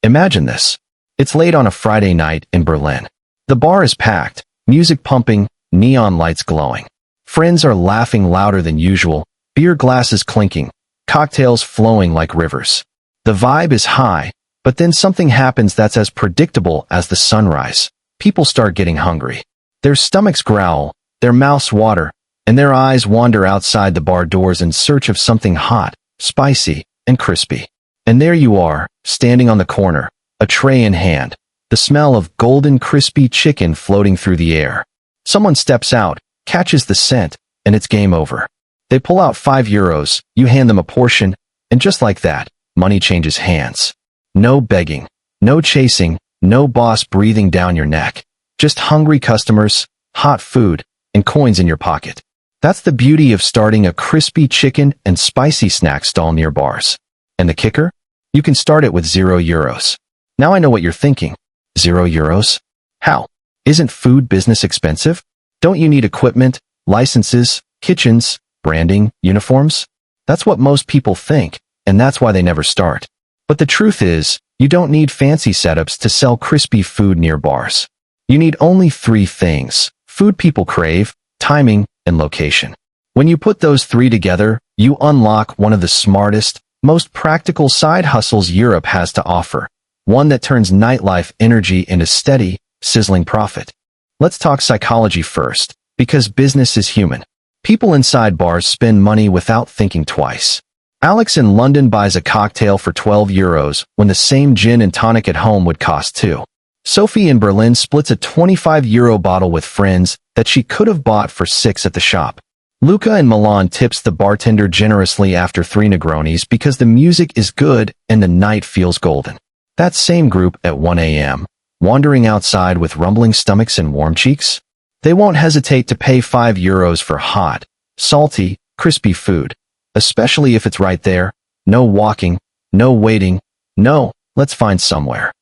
Imagine this. It's late on a Friday night in Berlin. The bar is packed, music pumping, neon lights glowing. Friends are laughing louder than usual, beer glasses clinking, cocktails flowing like rivers. The vibe is high, but then something happens that's as predictable as the sunrise. People start getting hungry. Their stomachs growl, their mouths water, and their eyes wander outside the bar doors in search of something hot, spicy, and crispy. And there you are, standing on the corner, a tray in hand, the smell of golden crispy chicken floating through the air. Someone steps out, catches the scent, and it's game over. They pull out €5, you hand them a portion, and just like that, money changes hands. No begging, no chasing, no boss breathing down your neck. Just hungry customers, hot food, and coins in your pocket. That's the beauty of starting a crispy chicken and spicy snack stall near bars. And the kicker? You can start it with €0. Now I know what you're thinking. €0? How? Isn't food business expensive? Don't you need equipment, licenses, kitchens, branding, uniforms? That's what most people think, and that's why they never start. But the truth is, you don't need fancy setups to sell crispy food near bars. You need only 3 things: food people crave, timing, and location. When you put those 3 together, you unlock one of the smartest, most practical side hustles Europe has to offer. One that turns nightlife energy into steady, sizzling profit. Let's talk psychology first, because business is human. People inside bars spend money without thinking twice. Alex in London buys a cocktail for €12 when the same gin and tonic at home would cost 2. Sophie in Berlin splits a €25 bottle with friends that she could have bought for 6 at the shop. Luca in Milan tips the bartender generously after 3 Negronis because the music is good and the night feels golden. That same group at 1 a.m., wandering outside with rumbling stomachs and warm cheeks? They won't hesitate to pay €5 for hot, salty, crispy food, especially if it's right there. No walking, no waiting, no, let's find somewhere.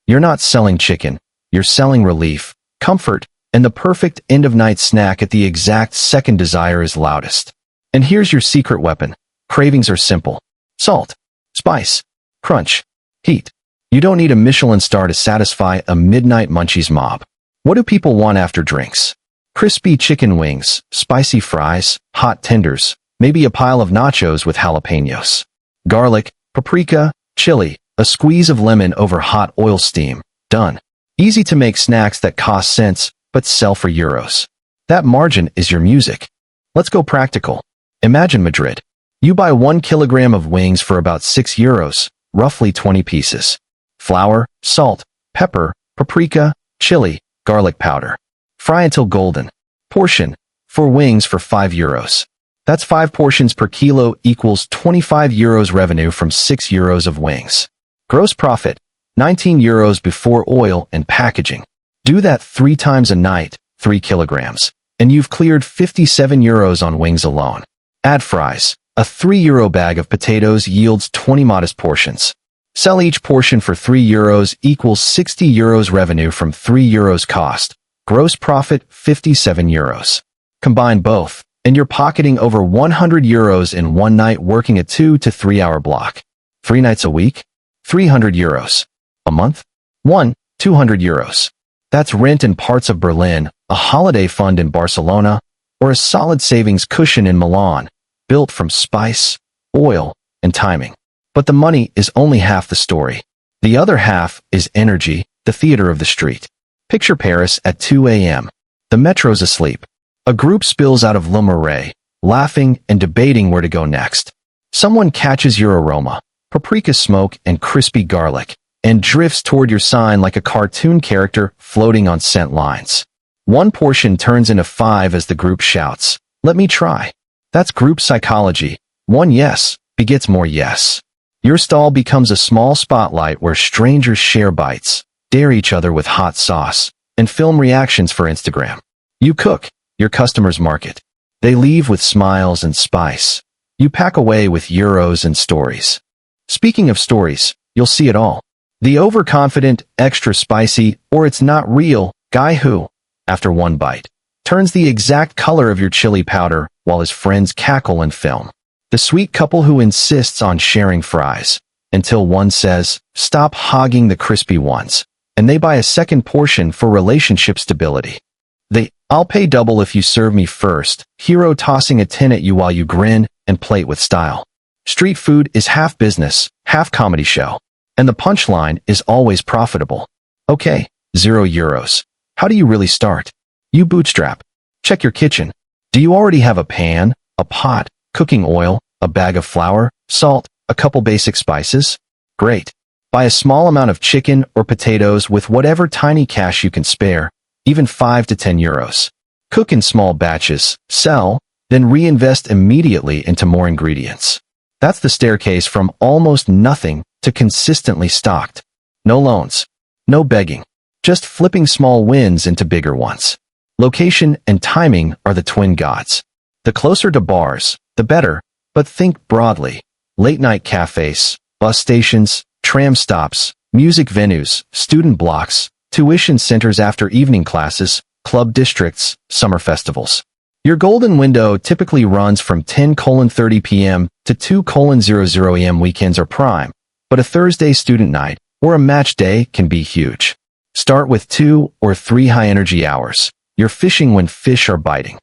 You're not selling chicken, you're selling relief, comfort, and the perfect end-of-night snack at the exact second desire is loudest. And here's your secret weapon. Cravings are simple. Salt, spice, crunch, heat. You don't need a Michelin star to satisfy a midnight munchies mob. What do people want after drinks? Crispy chicken wings, spicy fries, hot tenders, maybe a pile of nachos with jalapenos. Garlic, paprika, chili, a squeeze of lemon over hot oil steam. Done. Easy to make snacks that cost cents, but sell for euros. That margin is your music. Let's go practical. Imagine Madrid. You buy 1 kilogram of wings for about €6, roughly 20 pieces. Flour, salt, pepper, paprika, chili, garlic powder. Fry until golden. Portion. 4 wings for €5. That's 5 portions per kilo equals €25 revenue from €6 of wings. Gross profit. €19 before oil and packaging. Do that 3 times a night, 3 kilograms, and you've cleared €57 on wings alone. Add fries. A €3 bag of potatoes yields 20 modest portions. Sell each portion for €3 equals €60 revenue from €3 cost. Gross profit €57. Combine both, and you're pocketing over €100 in one night working a 2 to 3 hour block. 3 nights a week? €300. A month? 200 €. That's rent in parts of Berlin, a holiday fund in Barcelona, or a solid savings cushion in Milan, built from spice, oil, and timing. But the money is only half the story. The other half is energy, the theater of the street. Picture Paris at 2 a.m. The metro's asleep. A group spills out of Le Marais, laughing and debating where to go next. Someone catches your aroma, paprika smoke and crispy garlic, and drifts toward your sign like a cartoon character floating on scent lines. 1 portion turns into 5 as the group shouts, "Let me try." That's group psychology. 1 yes begets more yes. Your stall becomes a small spotlight where strangers share bites, dare each other with hot sauce, and film reactions for Instagram. You cook, your customers market. They leave with smiles and spice. You pack away with euros and stories. Speaking of stories, you'll see it all. The overconfident, extra spicy, or it's not real guy who, after 1 bite, turns the exact color of your chili powder while his friends cackle and film. The sweet couple who insists on sharing fries. until one says, "Stop hogging the crispy ones," and they buy a second portion for relationship stability. The "I'll pay double if you serve me first" hero tossing a tin at you while you grin and plate with style. Street food is half business, half comedy show. And the punchline is always profitable. Okay, €0. How do you really start? You bootstrap. Check your kitchen. Do you already have a pan, a pot, cooking oil, a bag of flour, salt, a couple basic spices? Great. Buy a small amount of chicken or potatoes with whatever tiny cash you can spare, even €5 to €10. Cook in small batches, sell, then reinvest immediately into more ingredients. That's the staircase from almost nothing to consistently stocked. No loans. No begging. Just flipping small wins into bigger ones. Location and timing are the twin gods. The closer to bars, the better, but think broadly. Late-night cafes, bus stations, tram stops, music venues, student blocks, tuition centers after evening classes, club districts, summer festivals. Your golden window typically runs from 10:30 p.m. to 2:00 a.m. Weekends are prime, but a Thursday student night or a match day can be huge. Start with 2 or 3 high-energy hours. You're fishing when fish are biting.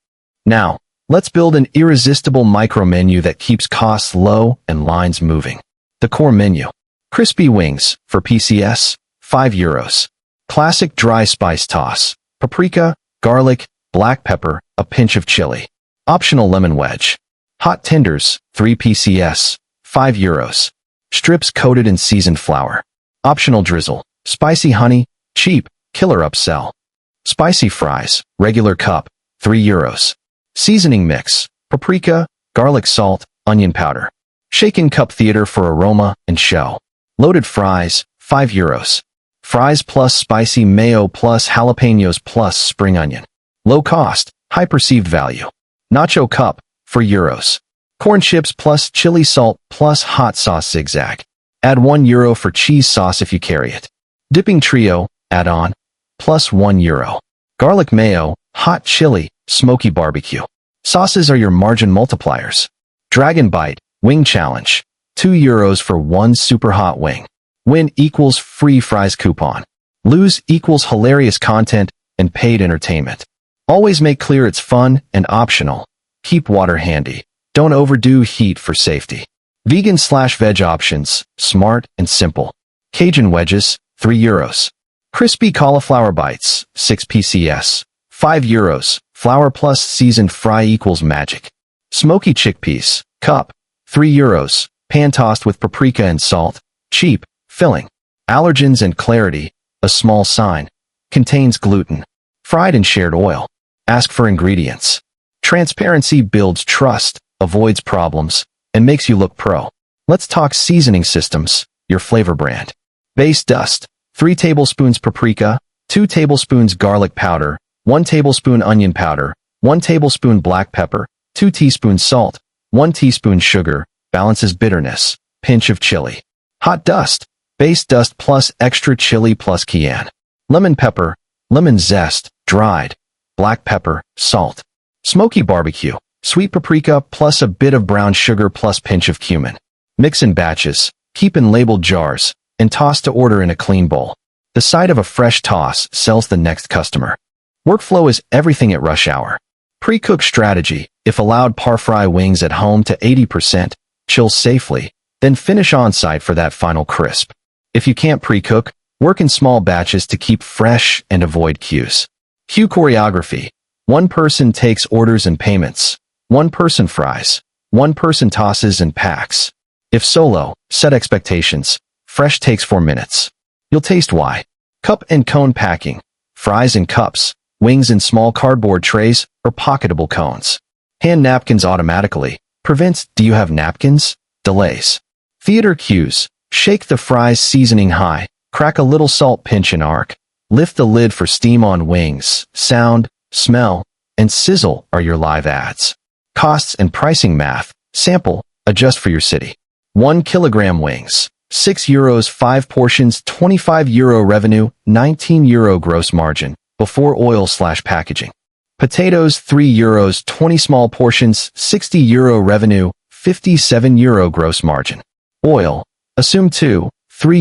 Now, let's build an irresistible micro menu that keeps costs low and lines moving. The core menu. Crispy wings, for PCS, €5. Classic dry spice toss. Paprika, garlic, black pepper, a pinch of chili. Optional lemon wedge. Hot tenders, 3 PCS, €5. Strips coated in seasoned flour. Optional drizzle. Spicy honey, cheap, killer upsell. Spicy fries, regular cup, €3. Seasoning mix. Paprika, garlic salt, onion powder. Shaken cup theater for aroma and show. Loaded fries, €5. Fries plus spicy mayo plus jalapenos plus spring onion. Low cost, high perceived value. Nacho cup, for euros. Corn chips plus chili salt plus hot sauce zigzag. Add €1 for cheese sauce if you carry it. Dipping trio, add-on, plus €1. Garlic mayo, hot chili, smoky barbecue. Sauces are your margin multipliers. Dragon Bite, wing challenge. €2 for one super hot wing. Win equals free fries coupon. Lose equals hilarious content and paid entertainment. Always make clear it's fun and optional. Keep water handy. Don't overdo heat for safety. Vegan/veg options, smart and simple. Cajun wedges, €3. Crispy cauliflower bites, 6 PCS, €5. Flour plus seasoned fry equals magic. Smoky chickpeas, cup, €3. Pan tossed with paprika and salt, cheap, filling. Allergens and clarity, a small sign. Contains gluten. Fried in shared oil. Ask for ingredients. Transparency builds trust, avoids problems, and makes you look pro. Let's talk seasoning systems, your flavor brand. Base dust, 3 tablespoons paprika, 2 tablespoons garlic powder, 1 tablespoon onion powder, 1 tablespoon black pepper, 2 teaspoons salt, 1 teaspoon sugar, balances bitterness, pinch of chili. Hot dust, base dust plus extra chili plus cayenne. Lemon pepper, lemon zest, dried. Black pepper, salt. Smoky barbecue, sweet paprika plus a bit of brown sugar plus pinch of cumin. Mix in batches, keep in labeled jars, and toss to order in a clean bowl. The sight of a fresh toss sells the next customer. Workflow is everything at rush hour. Pre-cook strategy, if allowed, par-fry wings at home to 80%, chill safely, then finish on-site for that final crisp. If you can't pre-cook, work in small batches to keep fresh and avoid queues. Queue choreography. One person takes orders and payments. One person fries. One person tosses and packs. If solo, set expectations. Fresh takes 4 minutes. You'll taste why. Cup and cone packing. Fries in cups. Wings in small cardboard trays or pocketable cones. Hand napkins automatically. Prevents "do you have napkins?" delays. Theater cues. Shake the fries seasoning high. Crack a little salt pinch and arc. Lift the lid for steam on wings. Sound, smell, and sizzle are your live ads. Costs and pricing math. Sample, adjust for your city. 1 kilogram wings. €6, 5 portions, €25 revenue, €19 gross margin, before oil/packaging. Potatoes, €3, 20 small portions, €60 revenue, €57 gross margin. Oil, Assume 2-3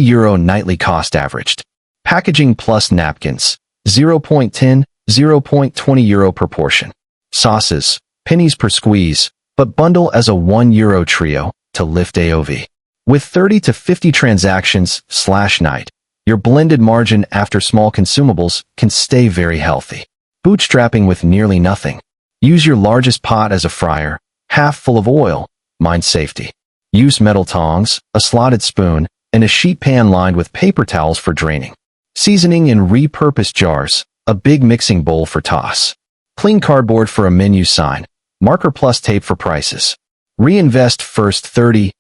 euro nightly cost averaged. Packaging plus napkins, 0.10, 0.20 euro per portion. Sauces, pennies per squeeze, but bundle as a 1 euro trio to lift AOV. With 30 to 50 transactions/night, your blended margin after small consumables can stay very healthy. Bootstrapping with nearly nothing. Use your largest pot as a fryer, half full of oil, mind safety. Use metal tongs, a slotted spoon, and a sheet pan lined with paper towels for draining. Seasoning in repurposed jars, a big mixing bowl for toss. Clean cardboard for a menu sign, marker plus tape for prices. Reinvest first 30-50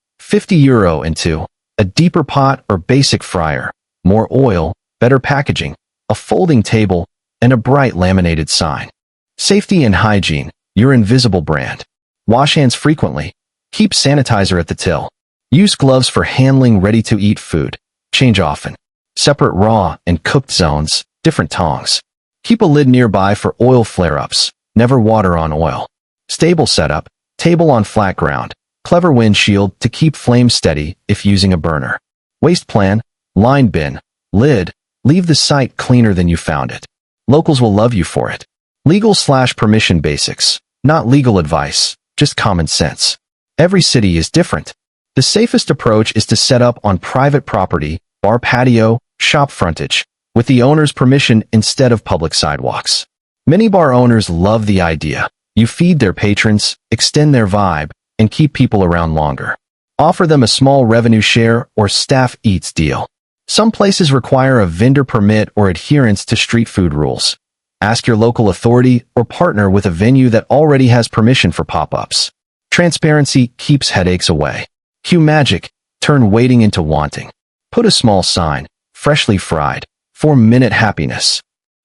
euro into a deeper pot or basic fryer, more oil, better packaging, a folding table, and a bright laminated sign. Safety and hygiene, your invisible brand. Wash hands frequently. Keep sanitizer at the till. Use gloves for handling ready-to-eat food. Change often. Separate raw and cooked zones, different tongs. Keep a lid nearby for oil flare-ups. Never water on oil. Stable setup, table on flat ground. Clever windshield to keep flames steady if using a burner. Waste plan, line bin, lid, leave the site cleaner than you found it. Locals will love you for it. Legal/permission basics, not legal advice, just common sense. Every city is different. The safest approach is to set up on private property, bar patio, shop frontage, with the owner's permission instead of public sidewalks. Many bar owners love the idea. You feed their patrons, extend their vibe, and keep people around longer. Offer them a small revenue share or staff eats deal. Some places require a vendor permit or adherence to street food rules. Ask your local authority or partner with a venue that already has permission for pop-ups. Transparency keeps headaches away. Cue magic, turn waiting into wanting. Put a small sign, freshly fried, 4-minute happiness.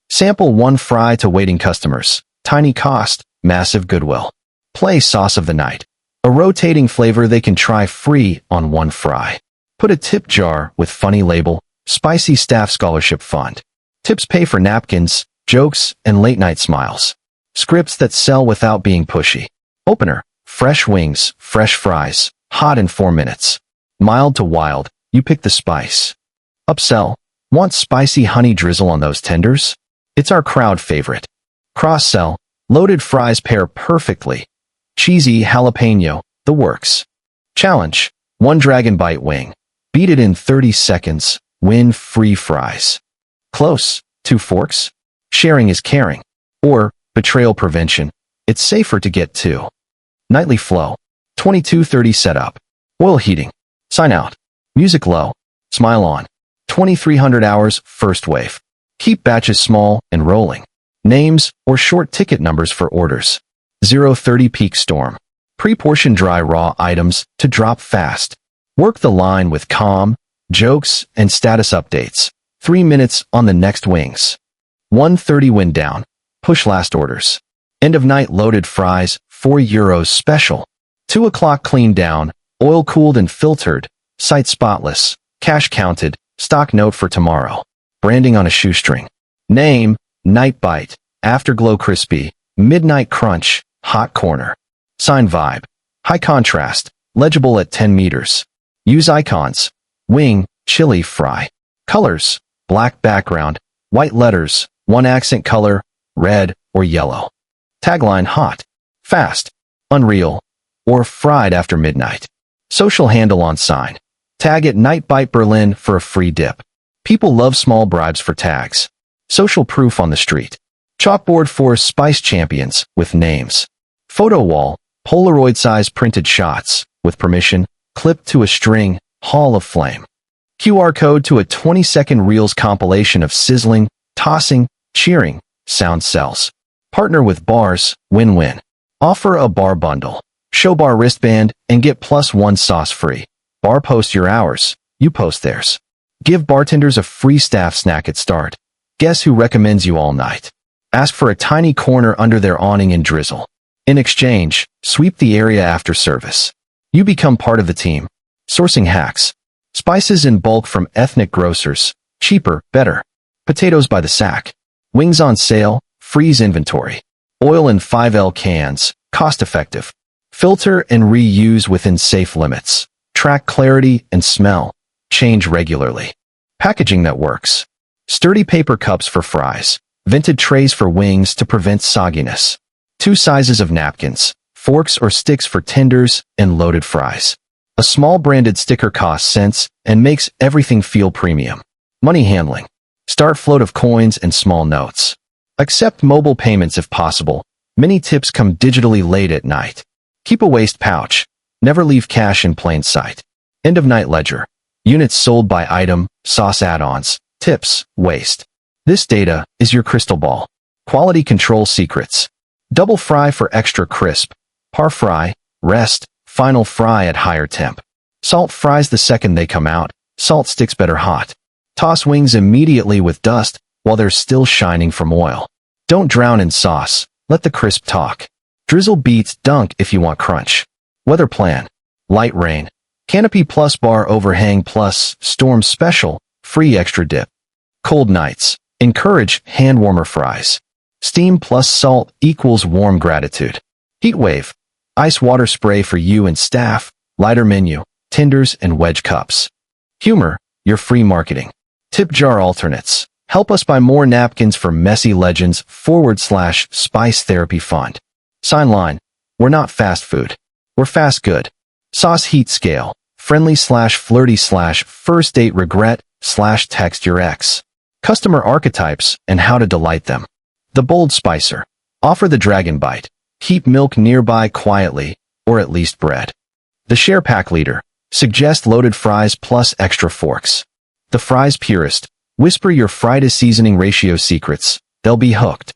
Sample one fry to waiting customers. Tiny cost, massive goodwill. Play sauce of the night. A rotating flavor they can try free on one fry. Put a tip jar with funny label, spicy staff scholarship fund. Tips pay for napkins, jokes, and late-night smiles. Scripts that sell without being pushy. Opener, fresh wings, fresh fries, hot in 4 minutes. Mild to wild, you pick the spice. Upsell, want spicy honey drizzle on those tenders? It's our crowd favorite. Cross-sell, loaded fries pair perfectly. Cheesy jalapeno, the works. Challenge, 1 dragon bite wing. Beat it in 30 seconds, win free fries. Close, 2 forks. Sharing is caring. Or, betrayal prevention, it's safer to get 2. Nightly flow, 22:30 setup. Oil heating, sign out. Music low, smile on. 2300 hours, first wave. Keep batches small and rolling. Names or short ticket numbers for orders. 0:30 peak storm. Pre-portion dry raw items to drop fast. Work the line with calm, jokes, and status updates. 3 minutes on the next wings. 1:30 wind down. Push last orders. End of night loaded fries, 4 euros special. 2 o'clock clean down, oil cooled and filtered, site spotless, cash counted, stock note for tomorrow. Branding on a shoestring. Name, Night Bite, Afterglow Crispy, Midnight Crunch, Hot Corner. Sign vibe. High contrast, legible at 10 meters. Use icons. Wing, chili fry. Colors, black background, white letters, 1 accent color, red or yellow. Tagline hot, fast, unreal, or fried after midnight. Social handle on sign. Tag at Night Bite Berlin for a free dip. People love small bribes for tags. Social proof on the street. Chalkboard for spice champions with names. Photo wall, Polaroid-size printed shots, with permission, clipped to a string, Hall of Flame. QR code to a 20-second Reels compilation of sizzling, tossing, cheering, sound sells. Partner with bars, win-win. Offer a bar bundle. Show bar wristband and get +1 sauce free. Bar post your hours, you post theirs. Give bartenders a free staff snack at start. Guess who recommends you all night? Ask for a tiny corner under their awning and drizzle. In exchange, sweep the area after service. You become part of the team. Sourcing hacks. Spices in bulk from ethnic grocers. Cheaper, better. Potatoes by the sack. Wings on sale, freeze inventory. Oil in 5L cans, cost-effective. Filter and reuse within safe limits. Track clarity and smell. change regularly. Packaging that works. Sturdy paper cups for fries. Vented trays for wings to prevent sogginess. 2 sizes of napkins, forks or sticks for tenders and loaded fries. A small branded sticker costs cents and makes everything feel premium. Money handling. Start float of coins and small notes. Accept mobile payments if possible. Many tips come digitally late at night. Keep a waste pouch. Never leave cash in plain sight. End of night ledger. Units sold by item, sauce add-ons, tips, waste. This data is your crystal ball. Quality control secrets. Double fry for extra crisp. Par fry, rest, final fry at higher temp. Salt fries the second they come out. Salt sticks better hot. Toss wings immediately with dust while they're still shining from oil. Don't drown in sauce. Let the crisp talk. Drizzle beats dunk if you want crunch. Weather plan. Light rain. Canopy plus bar overhang plus storm special. Free extra dip. Cold nights. Encourage hand warmer fries. Steam plus salt equals warm gratitude. Heat wave. Ice water spray for you and staff. Lighter menu. Tenders and wedge cups. Humor. Your free marketing. Tip jar alternates. Help us buy more napkins for Messy Legends / Spice Therapy Fund. Sign line. We're not fast food. We're fast good. Sauce heat scale. Friendly / flirty / first date regret / text your ex. Customer archetypes and how to delight them. The Bold Spicer. Offer the dragon bite. Keep milk nearby quietly, or at least bread. The Share Pack Leader. Suggest loaded fries plus extra forks. The Fries Purist. Whisper your fry to seasoning ratio secrets. They'll be hooked.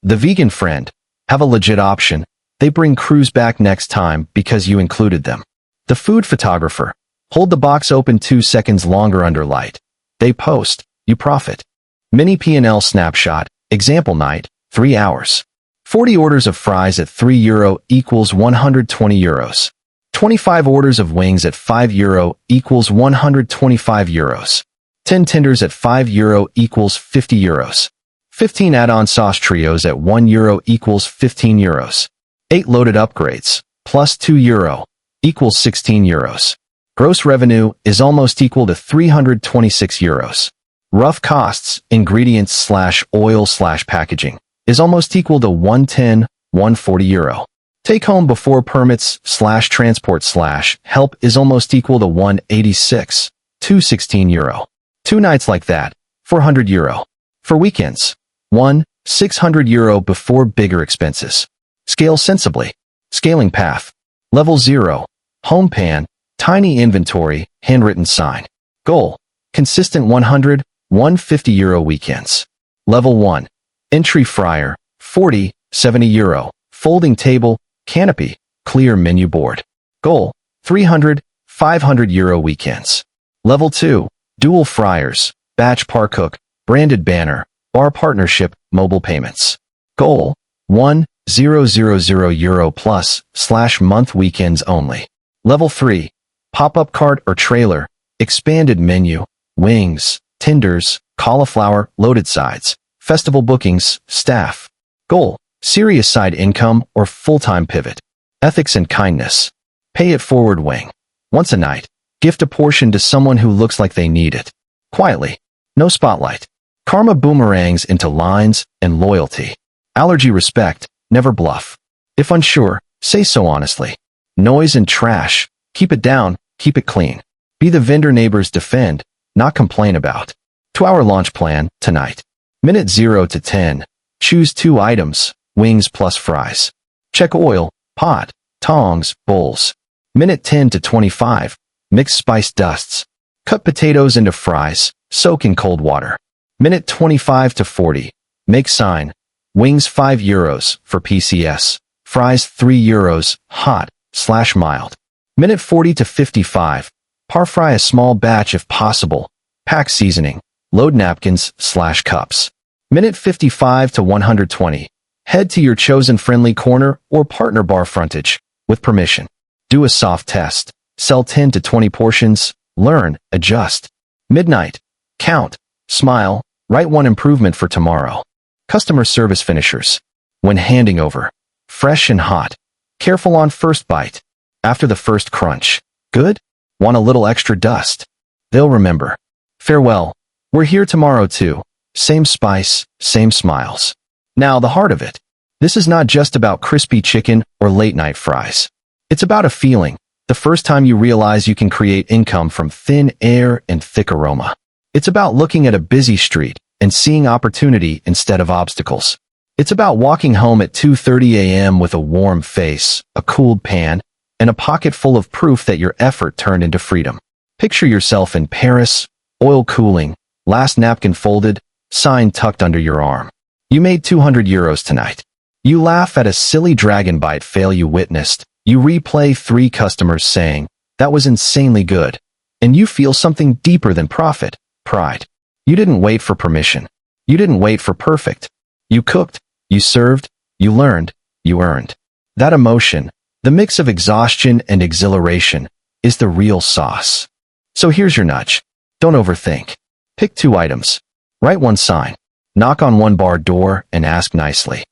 The Vegan Friend. Have a legit option. They bring crews back next time because you included them. The Food Photographer. Hold the box open 2 seconds longer under light. They post. You profit. Mini P&L Snapshot. Example night. 3 hours. 40 orders of fries at €3 equals €120. 25 orders of wings at €5 equals €125. 10 tenders at €5 equals €50. 15 add-on sauce trios at €1 equals €15. 8 loaded upgrades, plus €2 equals €16. Gross revenue is almost equal to €326. Rough costs, ingredients / oil / packaging, is almost equal to €110, €140. Take home before permits / transport / help is almost equal to €186, €216. 2 nights like that, €400. For weekends, €600 before bigger expenses. Scale sensibly. Scaling path. Level 0. Home pan. Tiny inventory. Handwritten sign. Goal. Consistent €100, €150 weekends. Level 1. Entry fryer. €40, €70. Folding table. Canopy. Clear menu board. Goal. €300, €500 weekends. Level 2. Dual fryers. Batch parcook. Branded banner. Bar partnership. Mobile payments. Goal. €1,000 plus / month weekends only. Level 3. Pop-up cart or trailer. Expanded menu. Wings. Tenders. Cauliflower. Loaded sides. Festival bookings. Staff. Goal. Serious side income or full-time pivot. Ethics and kindness. Pay it forward wing. Once a night. Gift a portion to someone who looks like they need it. Quietly. No spotlight. Karma boomerangs into lines and loyalty. Allergy respect. Never bluff. If unsure, say so honestly. Noise and trash. Keep it down. Keep it clean. Be the vendor neighbors defend, not complain about. 2-hour launch plan, tonight. Minute 0 to 10. Choose 2 items, wings plus fries. Check oil, pot, tongs, bowls. Minute 10 to 25. Mix spice dusts. Cut potatoes into fries, soak in cold water. Minute 25 to 40. Make sign. Wings €5 for PCS. Fries €3, hot / mild. Minute 40 to 55. Par fry a small batch if possible. Pack seasoning. Load napkins / cups. Minute 55 to 120. Head to your chosen friendly corner or partner bar frontage, with permission. Do a soft test. Sell 10 to 20 portions. Learn, adjust. Midnight. Count. Smile. Write 1 improvement for tomorrow. Customer service finishers. When handing over. Fresh and hot. Careful on first bite. After the first crunch. Good? Want a little extra dust? They'll remember. Farewell. We're here tomorrow too. Same spice, same smiles. Now, the heart of it. This is not just about crispy chicken or late-night fries. It's about a feeling, the first time you realize you can create income from thin air and thick aroma. It's about looking at a busy street and seeing opportunity instead of obstacles. It's about walking home at 2:30 a.m. with a warm face, a cooled pan, and a pocket full of proof that your effort turned into freedom. Picture yourself in Paris, oil cooling, last napkin folded, sign tucked under your arm. You made €200 tonight. You laugh at a silly dragon bite fail you witnessed. You replay 3 customers saying, "That was insanely good." And you feel something deeper than profit, pride. You didn't wait for permission. You didn't wait for perfect. You cooked, you served, you learned, you earned. That emotion, the mix of exhaustion and exhilaration, is the real sauce. So here's your nudge. Don't overthink. Pick 2 items. Write 1 sign. Knock on 1 bar door and ask nicely.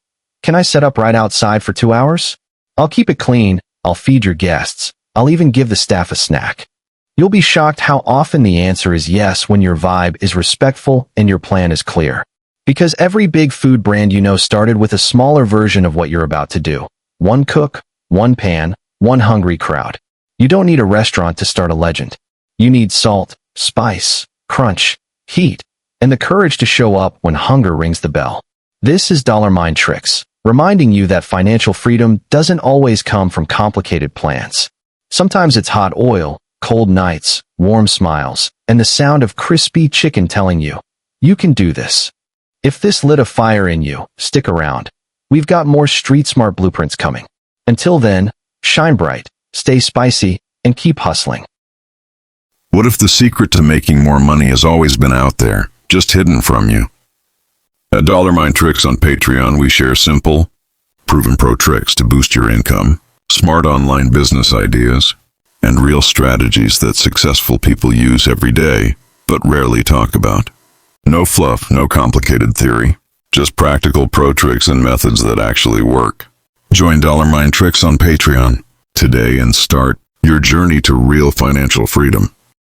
Can I set up right outside for 2 hours? I'll keep it clean. I'll feed your guests. I'll even give the staff a snack. You'll be shocked how often the answer is yes when your vibe is respectful and your plan is clear. Because every big food brand you know started with a smaller version of what you're about to do. 1 cook, 1 pan, 1 hungry crowd. You don't need a restaurant to start a legend. You need salt, spice, crunch, heat, and the courage to show up when hunger rings the bell. This is Dollar Mind Tricks, reminding you that financial freedom doesn't always come from complicated plans. Sometimes it's hot oil, cold nights, warm smiles, and the sound of crispy chicken telling you, you can do this. If this lit a fire in you, stick around. We've got more street smart blueprints coming. Until then, shine bright, stay spicy, and keep hustling. What if the secret to making more money has always been out there, just hidden from you? At Dollar Mind Tricks on Patreon, we share simple, proven pro tricks to boost your income, smart online business ideas, and real strategies that successful people use every day, but rarely talk about. No fluff, no complicated theory, just practical pro tricks and methods that actually work. Join Dollar Mind Tricks on Patreon today and start your journey to real financial freedom.